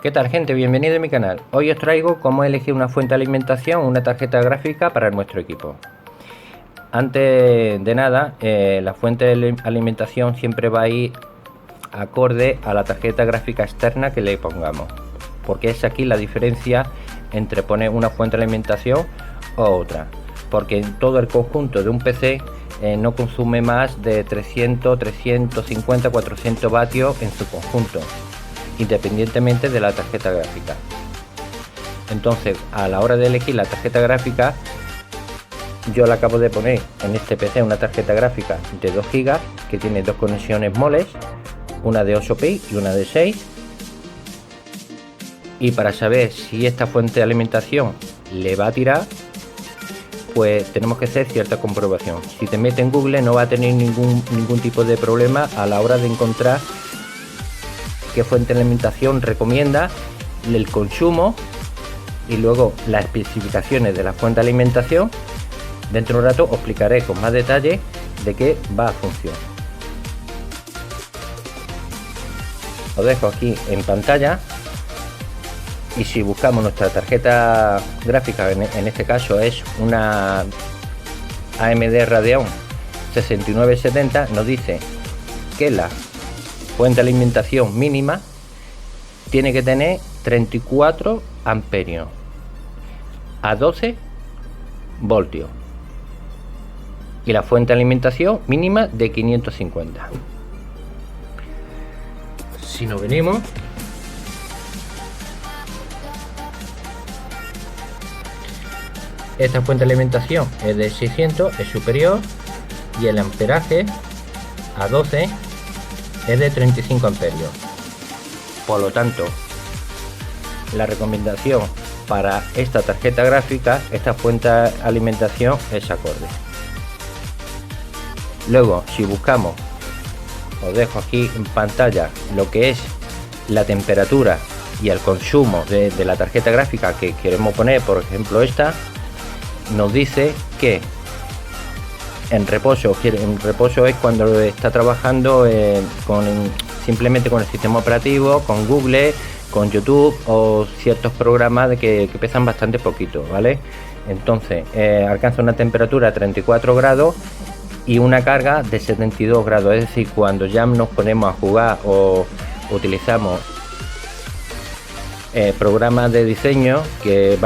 ¿Qué tal, gente? Bienvenido a mi canal. Hoy os traigo cómo elegir una fuente de alimentación o una tarjeta gráfica para nuestro equipo. Antes de nada, la fuente de alimentación siempre va a ir acorde a la tarjeta gráfica externa que le pongamos, porque es aquí la diferencia entre poner una fuente de alimentación o otra, porque en todo el conjunto de un PC no consume más de 300, 350, 400 vatios en su conjunto, independientemente de la tarjeta gráfica. Entonces, a la hora de elegir la tarjeta gráfica, yo le acabo de poner en este PC una tarjeta gráfica de 2 GB que tiene dos conexiones moles, una de 8 pi y una de 6. Y para saber si esta fuente de alimentación le va a tirar, pues tenemos que hacer cierta comprobación. Si te metes en Google no va a tener ningún tipo de problema a la hora de encontrar qué fuente de alimentación recomienda, el consumo y luego las especificaciones de la fuente de alimentación. Dentro de un rato os explicaré con más detalle de qué va a funcionar. Os dejo aquí en pantalla, y si buscamos nuestra tarjeta gráfica, en este caso es una AMD Radeon 6970, nos dice que la fuente de alimentación mínima tiene que tener 34 amperios a 12 voltios y la fuente de alimentación mínima de 550. Si nos venimos, esta fuente de alimentación es de 600, es superior, y el amperaje a 12 es de 35 amperios. Por lo tanto, la recomendación para esta tarjeta gráfica, esta fuente de alimentación es acorde. Luego, si buscamos, os dejo aquí en pantalla lo que es la temperatura y el consumo de la tarjeta gráfica que queremos poner. Por ejemplo, esta nos dice que en reposo es cuando está trabajando simplemente con el sistema operativo, con Google, con YouTube o ciertos programas que pesan bastante poquito, ¿vale? Entonces alcanza una temperatura de 34 grados y una carga de 72 grados, es decir, cuando ya nos ponemos a jugar o utilizamos programas de diseño que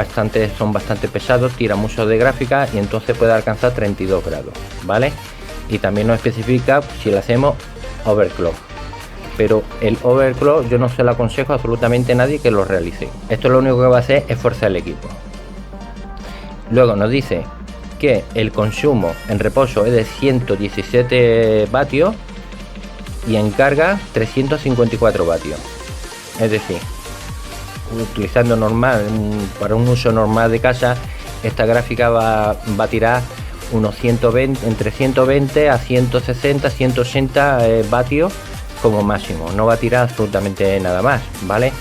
son bastante pesados, tira mucho de gráfica y entonces puede alcanzar 32 grados, ¿vale? Y también nos especifica si le hacemos overclock, pero el overclock yo no se lo aconsejo absolutamente a nadie que lo realice. Esto lo único que va a hacer es forzar el equipo. Luego nos dice que el consumo en reposo es de 117 vatios y en carga 354 vatios, es decir, utilizando normal para un uso normal de casa, esta gráfica va a tirar unos 120, entre 120 a 160, 180 vatios como máximo, no va a tirar absolutamente nada más, ¿vale?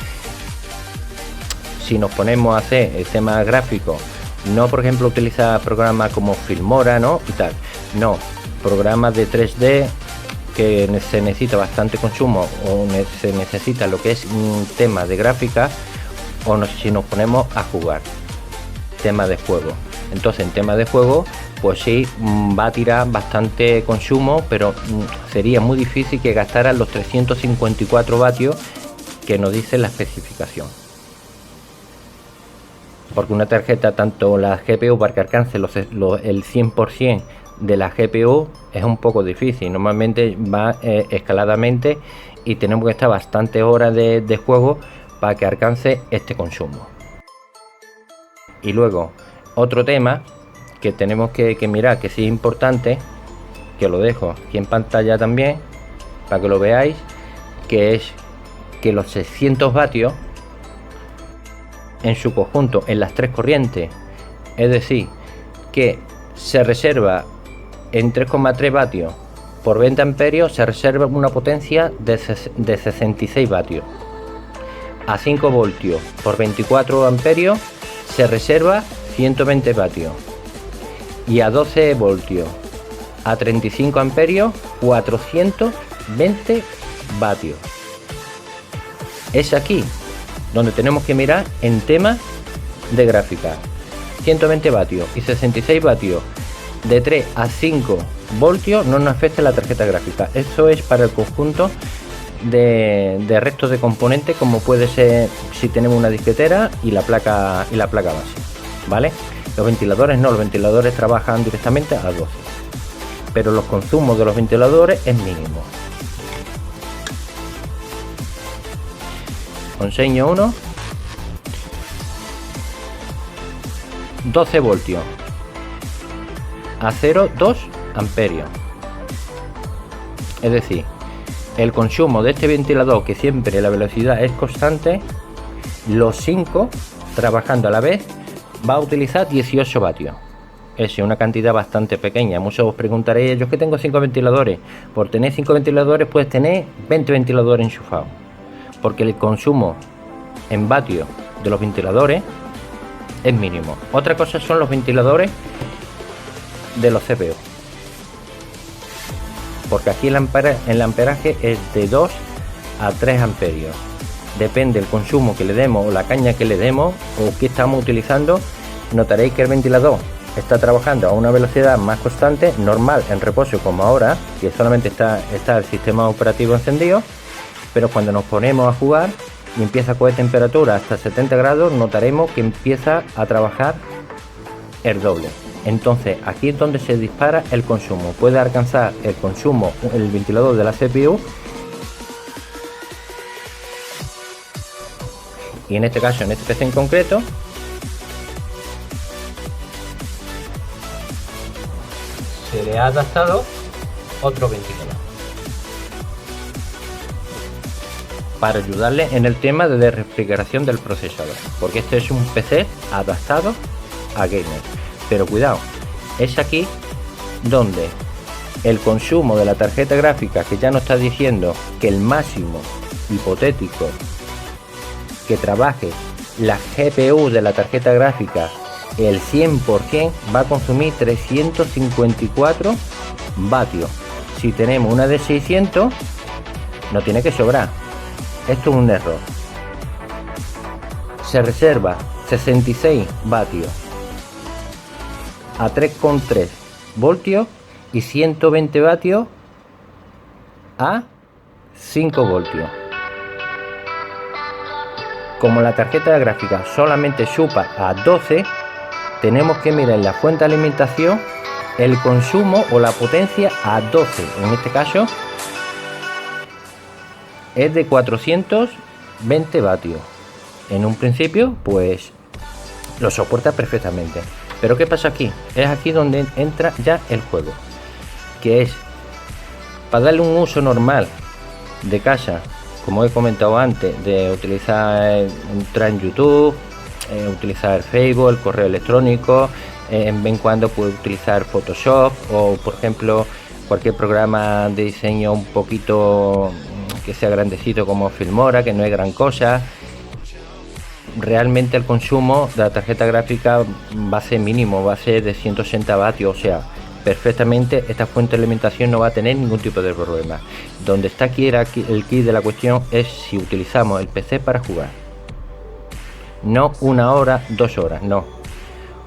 Si nos ponemos a hacer el tema gráfico, no por ejemplo utiliza programas como Filmora, ¿no? Y tal, no, programas de 3D que se necesita bastante consumo o se necesita lo que es un tema de gráfica, o si nos ponemos a jugar tema de juego, entonces en tema de juego pues sí va a tirar bastante consumo, pero sería muy difícil que gastara los 354 vatios que nos dice la especificación, porque una tarjeta, tanto la GPU, para que alcance el 100% de la GPU es un poco difícil. Normalmente va escaladamente y tenemos que estar bastantes horas de juego para que alcance este consumo. Y luego otro tema que tenemos que mirar, que sí es importante, que lo dejo aquí en pantalla también para que lo veáis, que es que los 600 vatios en su conjunto en las tres corrientes, es decir, que se reserva en 3,3 vatios por 20 amperios, se reserva una potencia de 66 vatios. A 5 voltios por 24 amperios se reserva 120 vatios y a 12 voltios a 35 amperios 420 vatios. Es aquí donde tenemos que mirar en temas de gráfica. 120 vatios y 66 vatios de 3 a 5 voltios no nos afecta la tarjeta gráfica. Esto es para el conjunto de restos de componentes, como puede ser si tenemos una disquetera y la placa base, ¿vale? Los ventiladores no, los ventiladores trabajan directamente a 12, pero los consumos de los ventiladores es mínimo. Os enseño uno. 12 voltios a 0,2 amperios. Es decir, el consumo de este ventilador, que siempre la velocidad es constante, los 5 trabajando a la vez va a utilizar 18 vatios. Es una cantidad bastante pequeña. Muchos os preguntaréis, yo que tengo 5 ventiladores. Por tener 5 ventiladores puedes tener 20 ventiladores enchufados, porque el consumo en vatios de los ventiladores es mínimo. Otra cosa son los ventiladores de los CPU, porque aquí el amperaje es de 2 a 3 amperios. Depende del consumo que le demos o la caña que le demos o que estamos utilizando. Notaréis que el ventilador está trabajando a una velocidad más constante, normal en reposo, como ahora, que solamente está el sistema operativo encendido. Pero cuando nos ponemos a jugar y empieza a coger temperatura hasta 70 grados, notaremos que empieza a trabajar el doble. Entonces aquí es donde se dispara el consumo. Puede alcanzar el consumo el ventilador de la CPU, y en este caso, en este PC en concreto, se le ha adaptado otro ventilador para ayudarle en el tema de refrigeración del procesador, porque este es un PC adaptado a gamer. Pero cuidado, es aquí donde el consumo de la tarjeta gráfica, que ya nos está diciendo que el máximo hipotético que trabaje la GPU de la tarjeta gráfica, el 100%, va a consumir 354 vatios. Si tenemos una de 600, no tiene que sobrar. Esto es un error. Se reserva 66 vatios a 3,3 voltios y 120 vatios a 5 voltios. Como la tarjeta gráfica solamente chupa a 12, tenemos que mirar en la fuente de alimentación el consumo o la potencia a 12. En este caso es de 420 vatios. En un principio pues lo soporta perfectamente. Pero ¿qué pasa aquí? Es aquí donde entra ya el juego, que es para darle un uso normal de casa, como he comentado antes, de utilizar, entrar en YouTube, utilizar Facebook, el correo electrónico, en vez en cuando puede utilizar Photoshop o, por ejemplo, cualquier programa de diseño un poquito que sea grandecito como Filmora, que no es gran cosa. Realmente el consumo de la tarjeta gráfica va a ser mínimo, va a ser de 160 vatios, o sea, perfectamente esta fuente de alimentación no va a tener ningún tipo de problema. Donde está aquí el kit de la cuestión es si utilizamos el PC para jugar. No 1 hora, 2 horas, no.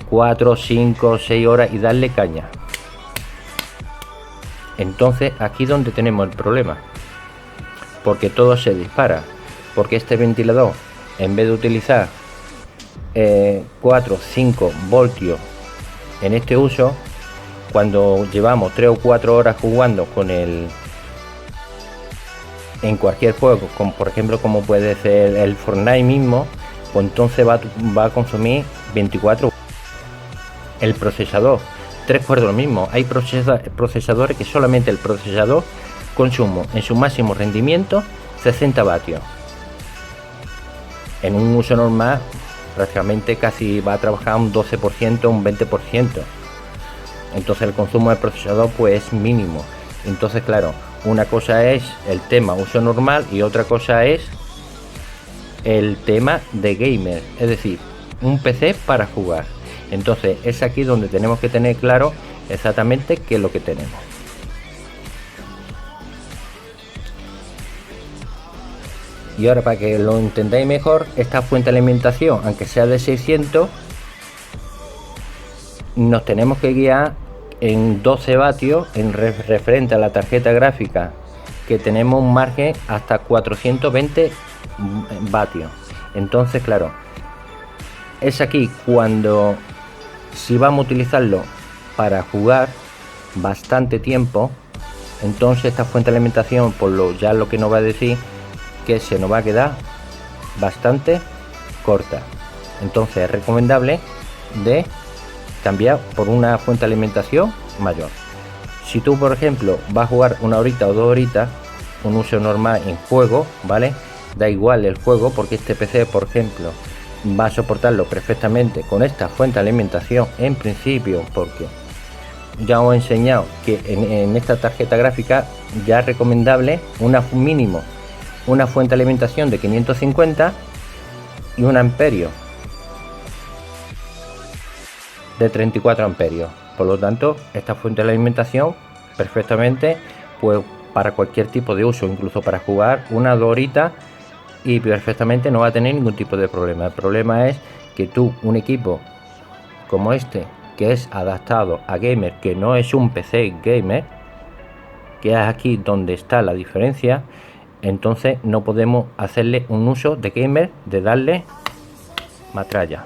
4, 5, 6 horas y darle caña. Entonces aquí es donde tenemos el problema, porque todo se dispara, porque este ventilador, en vez de utilizar 4, 5 voltios en este uso, cuando llevamos 3 o 4 horas jugando con el en cualquier juego, como por ejemplo como puede ser el Fortnite mismo, pues entonces va a consumir 24. El procesador, 3/4 lo mismo. Hay procesadores que solamente el procesador consumo en su máximo rendimiento 60 vatios. En un uso normal prácticamente casi va a trabajar un 12%, un 20%. Entonces el consumo del procesador pues es mínimo. Entonces claro, una cosa es el tema uso normal y otra cosa es el tema de gamer, es decir, un PC para jugar. Entonces es aquí donde tenemos que tener claro exactamente qué es lo que tenemos. Y ahora, para que lo entendáis mejor, esta fuente de alimentación, aunque sea de 600, nos tenemos que guiar en 12 vatios en referente a la tarjeta gráfica, que tenemos un margen hasta 420 vatios. Entonces, claro, es aquí cuando, si vamos a utilizarlo para jugar bastante tiempo, entonces esta fuente de alimentación, por lo que nos va a decir, que se nos va a quedar bastante corta. Entonces es recomendable de cambiar por una fuente de alimentación mayor. Si tú, por ejemplo, vas a jugar 1 horita o 2 horitas, un uso normal en juego, ¿vale? Da igual el juego, porque este PC, por ejemplo, va a soportarlo perfectamente con esta fuente de alimentación en principio, porque ya os he enseñado que en esta tarjeta gráfica ya es recomendable mínimo una fuente de alimentación de 550 y un amperio de 34 amperios. Por lo tanto, esta fuente de alimentación perfectamente, pues para cualquier tipo de uso, incluso para jugar 1 o 2 horitas, y perfectamente no va a tener ningún tipo de problema. El problema es que tú, un equipo como este, que es adaptado a gamer, que no es un PC gamer, que es aquí donde está la diferencia, entonces no podemos hacerle un uso de gamer, de darle matralla.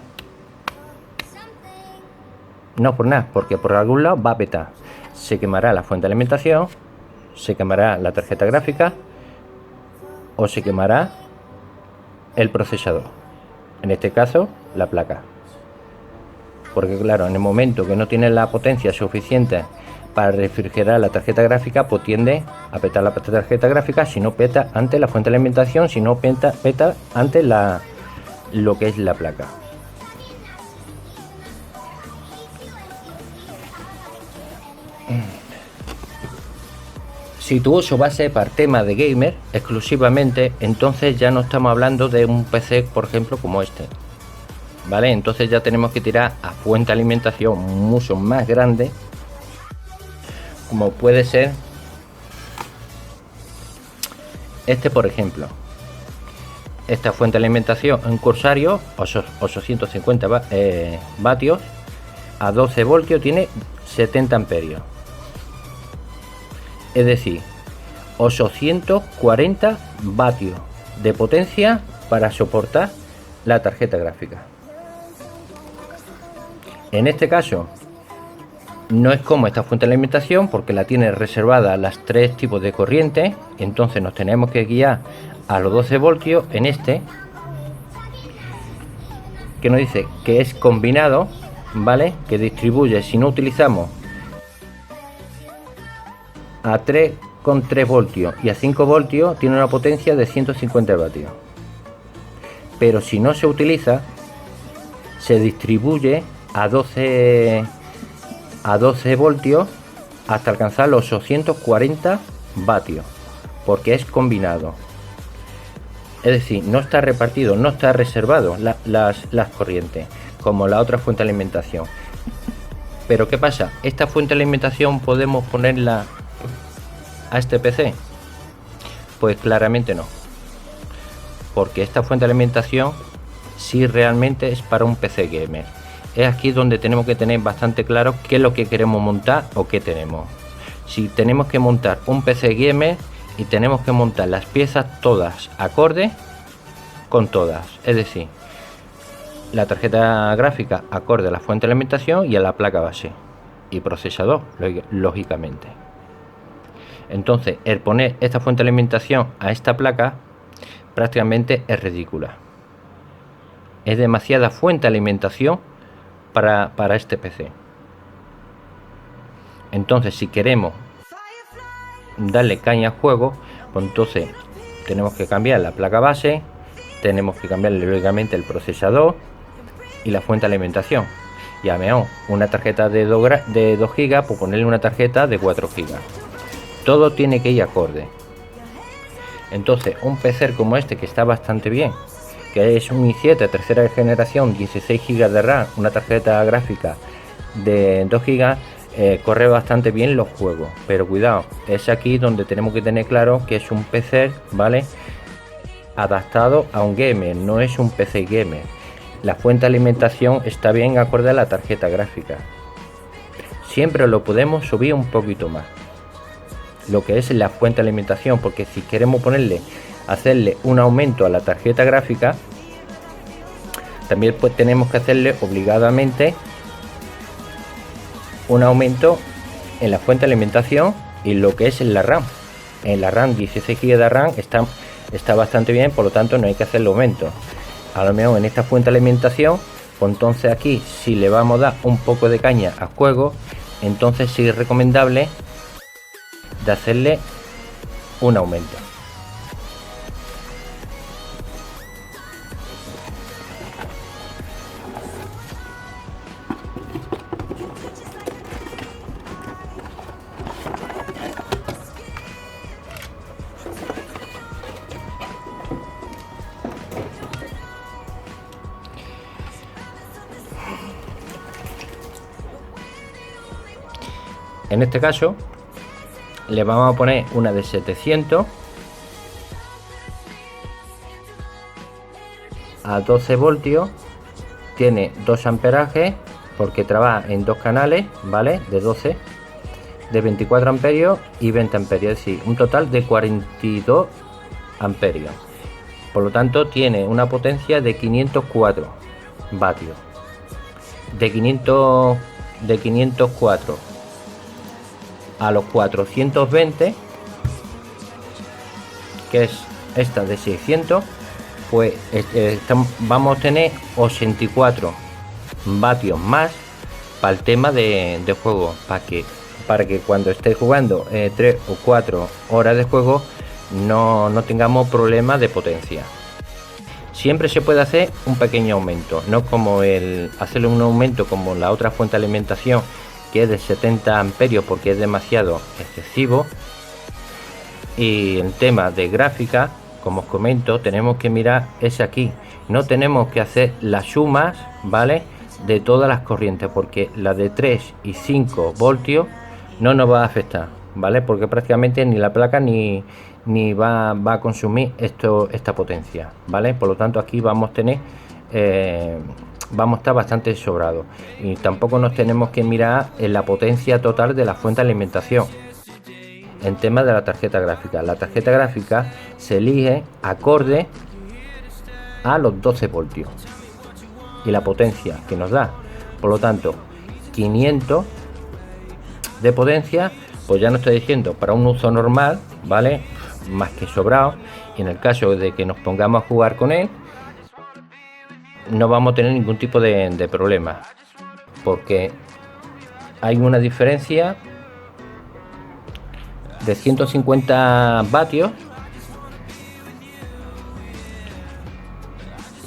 No por nada, porque por algún lado va a petar. Se quemará la fuente de alimentación, se quemará la tarjeta gráfica o se quemará el procesador, en este caso la placa, porque claro, en el momento que no tiene la potencia suficiente para refrigerar la tarjeta gráfica, pues tiende a petar la tarjeta gráfica, si no peta ante la fuente de alimentación, si no peta ante lo que es la placa. Si tu uso va a ser para tema de gamer exclusivamente, entonces ya no estamos hablando de un PC, por ejemplo, como este, ¿vale? Entonces ya tenemos que tirar a fuente de alimentación mucho más grande, como puede ser este, por ejemplo. Esta fuente de alimentación en Corsario, 850 vatios, a 12 voltios, tiene 70 amperios. Es decir, 840 vatios de potencia para soportar la tarjeta gráfica. En este caso no es como esta fuente de alimentación, porque la tiene reservada a las 3 tipos de corriente, entonces nos tenemos que guiar a los 12 voltios en este, que nos dice que es combinado, ¿vale? Que distribuye, si no utilizamos a 3,3 voltios y a 5 voltios, tiene una potencia de 150 vatios. Pero si no se utiliza, se distribuye a 12 voltios hasta alcanzar los 840 vatios, porque es combinado. Es decir, no está repartido, no está reservado las corrientes como la otra fuente de alimentación. Pero ¿qué pasa? Esta fuente de alimentación podemos ponerla a este PC, pues claramente no, porque esta fuente de alimentación sí realmente es para un PC gamer. Es aquí donde tenemos que tener bastante claro qué es lo que queremos montar o qué tenemos. Si tenemos que montar un PC gamer y tenemos que montar las piezas todas acorde con todas, es decir, la tarjeta gráfica acorde a la fuente de alimentación y a la placa base y procesador, lógicamente. Entonces, el poner esta fuente de alimentación a esta placa prácticamente es ridícula. Es demasiada fuente de alimentación para este PC. Entonces, si queremos darle caña al juego, pues entonces tenemos que cambiar la placa base, tenemos que cambiar lógicamente el procesador y la fuente de alimentación. Ya mejor una tarjeta de 2 GB, pues ponerle una tarjeta de 4 GB. Todo tiene que ir acorde. Entonces, un PC como este, que está bastante bien, que es un i7 tercera generación, 16 GB de RAM, una tarjeta gráfica de 2 GB, corre bastante bien los juegos. Pero cuidado, es aquí donde tenemos que tener claro que es un PC, ¿vale? adaptado a un gamer, no es un PC gamer. La fuente de alimentación está bien acorde a la tarjeta gráfica. Siempre lo podemos subir un poquito más, lo que es la fuente de alimentación, porque si queremos hacerle un aumento a la tarjeta gráfica, también pues tenemos que hacerle obligadamente un aumento en la fuente de alimentación y lo que es en la RAM. En la RAM 16 GB de RAM está bastante bien, por lo tanto no hay que hacerle aumento. A lo mejor en esta fuente de alimentación, pues entonces aquí si le vamos a dar un poco de caña al juego, entonces sí es recomendable de hacerle un aumento. En este caso le vamos a poner una de 700 a 12 voltios, tiene 2 amperajes porque trabaja en 2 canales, ¿vale? De 12, de 24 amperios y 20 amperios, es decir, un total de 42 amperios. Por lo tanto tiene una potencia de 504 vatios. De 504 a los 420, que es esta de 600, pues vamos a tener 84 vatios más para el tema de juego, para que cuando esté jugando 3 o 4 horas de juego no tengamos problemas de potencia. Siempre se puede hacer un pequeño aumento, no como hacerle un aumento como la otra fuente de alimentación, que es de 70 amperios, porque es demasiado excesivo. Y en tema de gráfica, como os comento, tenemos que mirar es aquí, no tenemos que hacer las sumas, ¿vale?, de todas las corrientes, porque la de 3 y 5 voltios no nos va a afectar, ¿vale?, porque prácticamente ni la placa ni va a consumir esta potencia, ¿vale? Por lo tanto aquí vamos a tener vamos a estar bastante sobrados, y tampoco nos tenemos que mirar en la potencia total de la fuente de alimentación. En tema de la tarjeta gráfica se elige acorde a los 12 voltios y la potencia que nos da. Por lo tanto, 500 de potencia, pues ya no estoy diciendo para un uso normal, ¿vale?, más que sobrado. Y en el caso de que nos pongamos a jugar con él, no vamos a tener ningún tipo de problema, porque hay una diferencia de 150 vatios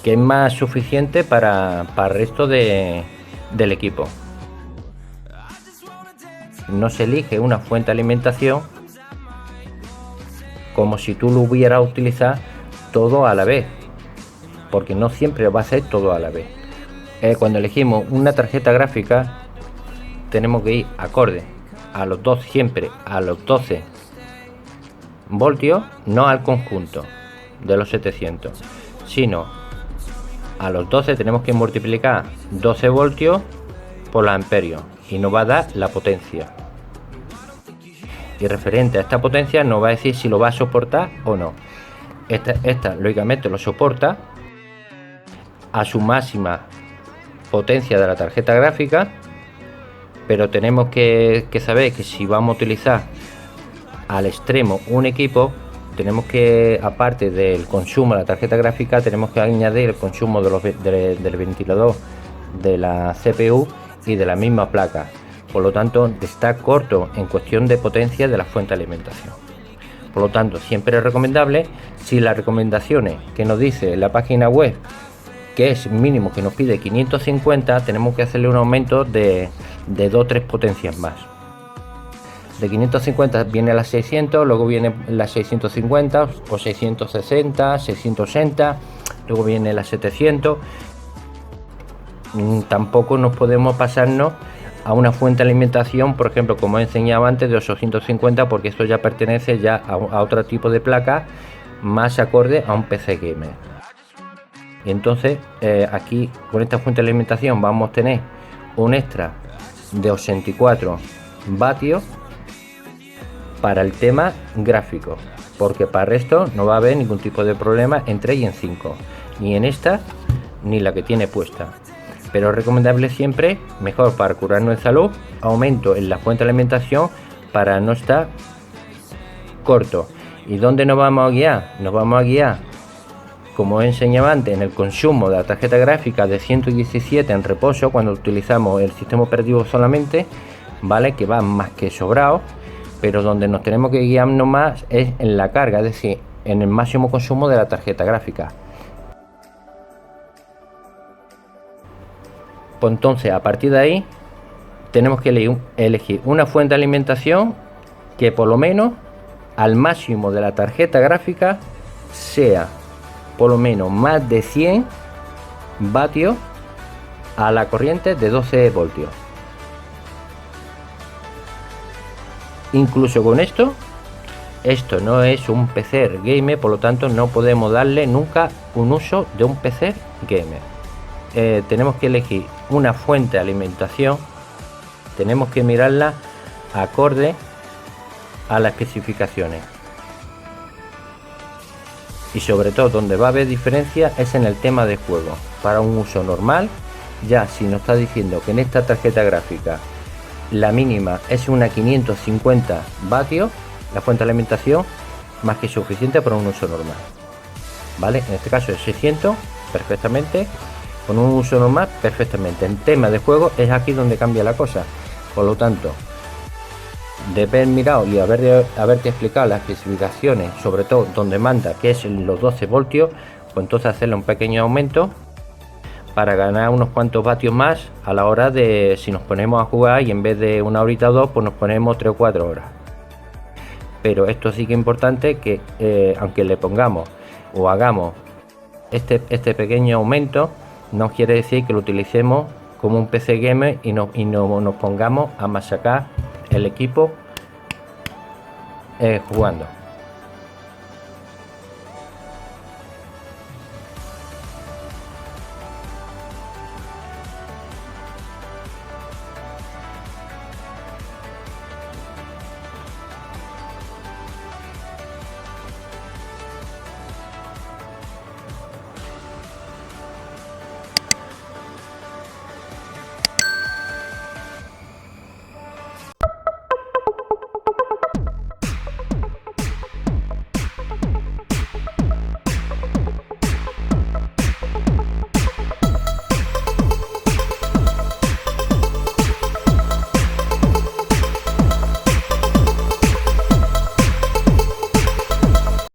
que es más suficiente para el resto del equipo. No se elige una fuente de alimentación como si tú lo hubieras utilizado todo a la vez, porque no siempre va a ser todo a la vez. Cuando elegimos una tarjeta gráfica tenemos que ir acorde a los dos, siempre a los 12 voltios, no al conjunto de los 700, sino a los 12. Tenemos que multiplicar 12 voltios por los amperios y nos va a dar la potencia, y referente a esta potencia nos va a decir si lo va a soportar o no. Esta lógicamente lo soporta a su máxima potencia de la tarjeta gráfica, pero tenemos que saber que si vamos a utilizar al extremo un equipo, tenemos que, aparte del consumo de la tarjeta gráfica, tenemos que añadir el consumo del ventilador, de la CPU y de la misma placa. Por lo tanto, está corto en cuestión de potencia de la fuente de alimentación. Por lo tanto, siempre es recomendable, si las recomendaciones que nos dice la página web, que es mínimo que nos pide 550, tenemos que hacerle un aumento de 2 o 3 potencias más. De 550 viene la 600, luego viene la 650 o 660, 660, luego viene la 700. Tampoco nos podemos pasarnos a una fuente de alimentación, por ejemplo, como he enseñado antes, de 850, porque esto ya pertenece ya a otro tipo de placa, más acorde a un PC gamer. Y entonces aquí con esta fuente de alimentación vamos a tener un extra de 84 vatios para el tema gráfico, porque para el resto no va a haber ningún tipo de problema en 3 y en 5, ni en esta ni la que tiene puesta. Pero es recomendable siempre, mejor para curarnos de salud, aumento en la fuente de alimentación para no estar corto. ¿Y dónde nos vamos a guiar? Nos vamos a guiar, como he enseñado antes, en el consumo de la tarjeta gráfica de 117 en reposo, cuando utilizamos el sistema operativo solamente, ¿vale? Que va más que sobrado, pero donde nos tenemos que guiarnos más es en la carga, es decir, en el máximo consumo de la tarjeta gráfica. Pues entonces, a partir de ahí, tenemos que elegir una fuente de alimentación que por lo menos al máximo de la tarjeta gráfica sea por lo menos más de 100 vatios a la corriente de 12 voltios. Incluso con esto no es un PC gamer, por lo tanto no podemos darle nunca un uso de un PC gamer. Tenemos que elegir una fuente de alimentación, tenemos que mirarla acorde a las especificaciones. Y sobre todo donde va a haber diferencia es en el tema de juego. Para un uso normal, ya si nos está diciendo que en esta tarjeta gráfica la mínima es una 550 vatios, la fuente de alimentación más que suficiente para un uso normal, ¿vale? En este caso es 600 perfectamente, con un uso normal perfectamente. En tema de juego es aquí donde cambia la cosa. Por lo tanto, de haber mirado y haberte explicado las especificaciones, sobre todo donde manda que es los 12 voltios, pues entonces hacerle un pequeño aumento para ganar unos cuantos vatios más a la hora de, si nos ponemos a jugar, y en vez de una horita o dos, pues nos ponemos 3 o 4 horas. Pero esto sí que es importante, que aunque le pongamos o hagamos este pequeño aumento, no quiere decir que lo utilicemos como un PC gamer y no nos pongamos a machacar el equipo jugando.